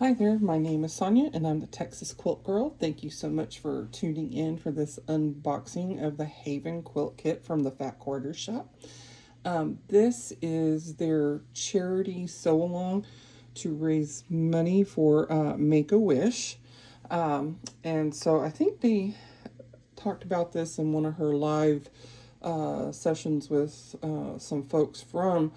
Hi there, my name is Sonia and I'm the Texas Quilt Girl. Thank you so much for tuning in for this unboxing of the Haven Quilt Kit from the Fat Quarter Shop. This is their charity sew-along to raise money for Make-A-Wish. And so I think they talked about this in one of her live sessions with some folks from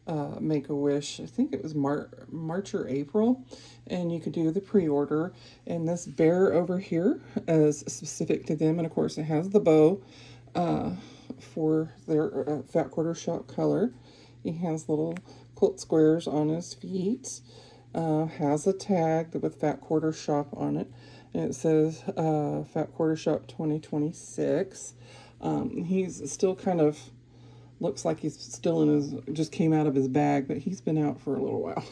Make-A-Wish. I think it was March or April, and you could do the pre-order. And this bear over here is specific to them, and of course it has the bow for their Fat Quarter Shop color. He has little quilt squares on his feet. Has a tag with Fat Quarter Shop on it. And it says Fat Quarter Shop 2026. He's still kind of looks like he's still in his, just came out of his bag, but he's been out for a little while.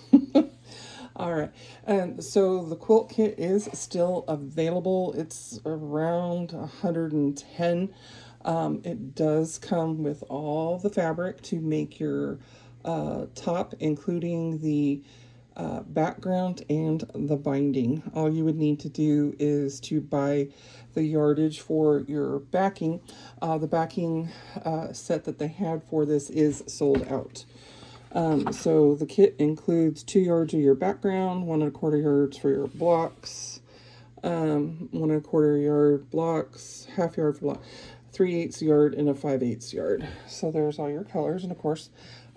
All right. And so the quilt kit is still available. It's around 110. It does come with all the fabric to make your top, including the background and the binding. All you would need to do is to buy the yardage for your backing. The backing set that they had for this is sold out. So the kit includes 2 yards of your background, 1 1/4 yards for your blocks, 1 1/4 yard blocks, half yard for block, 3/8 yard, and a 5/8 yard. So there's all your colors, and of course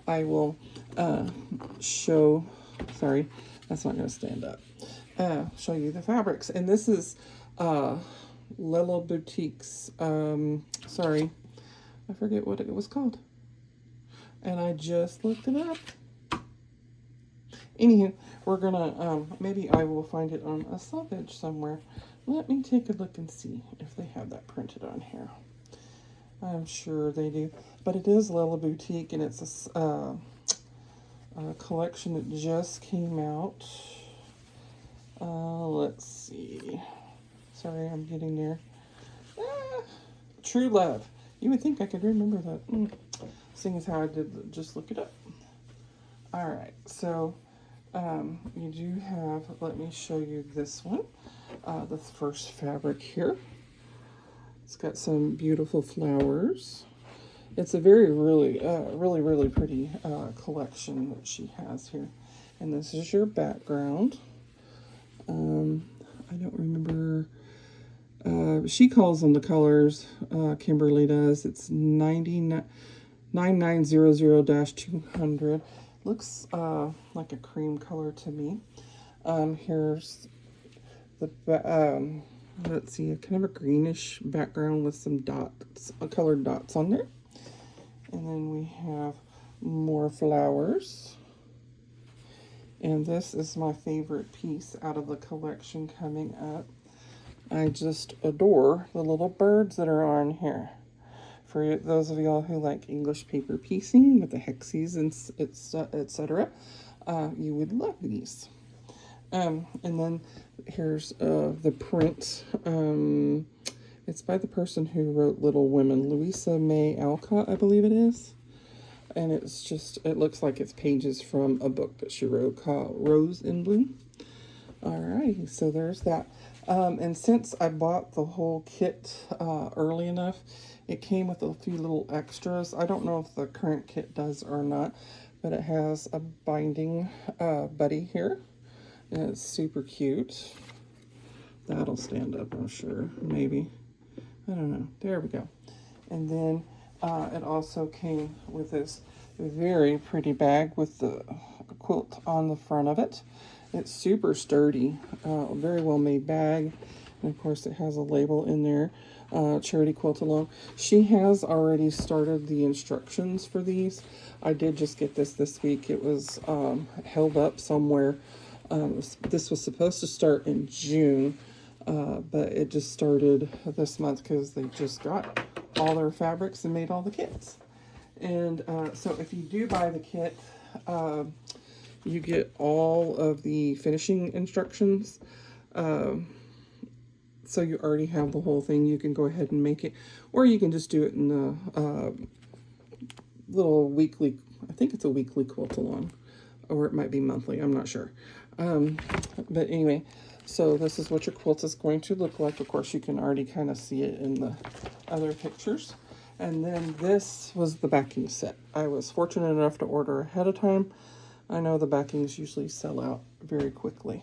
I will show, sorry, that's not going to stand up, show you the fabrics. And this is Lilla Boutique's, sorry, I forget what it was called, and I just looked it up. Anywho, we're gonna, maybe I will find it on a selvage somewhere. Let me take a look and see if they have that printed on here. I'm sure they do, but it is Lilla Boutique, and it's a collection that just came out. Let's see. Sorry, I'm getting there. True Love. You would think I could remember that. Seeing as how I did just look it up. All right, so you do have, let me show you this one. The first fabric here. It's got some beautiful flowers. It's a really pretty collection that she has here. And this is your background. I don't remember. She calls them the colors. Kimberly does. It's 9900-200. Looks like a cream color to me. Here's the let's see, kind of a greenish background with some dots, colored dots on there. And then we have more flowers. And this is my favorite piece out of the collection coming up. I just adore the little birds that are on here. For those of y'all who like English paper piecing with the hexes and etc., you would love these. And then here's the print. It's by the person who wrote Little Women, Louisa May Alcott, I believe it is. And it's just, it looks like it's pages from a book that she wrote called Rose in Bloom. Alrighty, so there's that. And since I bought the whole kit early enough, it came with a few little extras. I don't know if the current kit does or not, but it has a binding buddy here. And it's super cute. That'll stand up, I'm sure. Maybe. I don't know. There we go. And then it also came with this very pretty bag with the quilt on the front of it. It's super sturdy, very well made bag. And of course it has a label in there, Charity Quilt Along. She has already started the instructions for these. I did just get this week. It was held up somewhere. This was supposed to start in June, but it just started this month because they just got all their fabrics and made all the kits. And so if you do buy the kit, you get all of the finishing instructions. So you already have the whole thing. You can go ahead and make it, or you can just do it in the little weekly, I think it's a weekly quilt along, or it might be monthly, I'm not sure. But anyway, so this is what your quilt is going to look like. Of course, you can already kind of see it in the other pictures. And then this was the backing set. I was fortunate enough to order ahead of time. I know the backings usually sell out very quickly.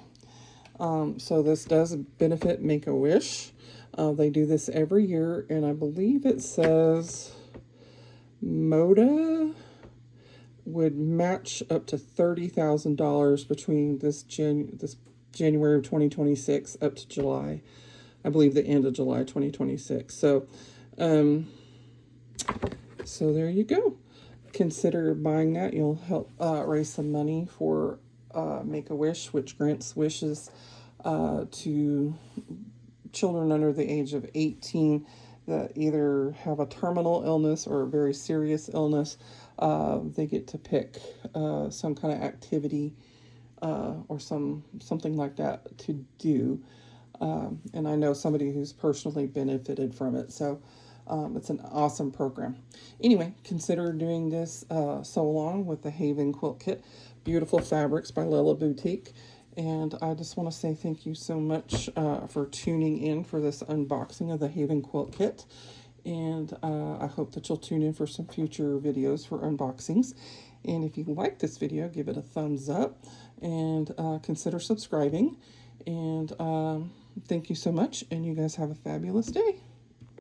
So this does benefit Make-A-Wish. They do this every year, and I believe it says Moda would match up to $30,000 between this January of 2026 up to July. I believe the end of July 2026. So there you go. Consider buying that. You'll help raise some money for Make-A-Wish, which grants wishes to children under the age of 18 that either have a terminal illness or a very serious illness. They get to pick some kind of activity or something like that to do. And I know somebody who's personally benefited from it. So it's an awesome program. Anyway, consider doing this sew along with the Haven Quilt Kit. Beautiful fabrics by Lila Boutique. And I just want to say thank you so much for tuning in for this unboxing of the Haven Quilt Kit. And I hope that you'll tune in for some future videos for unboxings. And if you like this video, give it a thumbs up and consider subscribing. And thank you so much, and you guys have a fabulous day.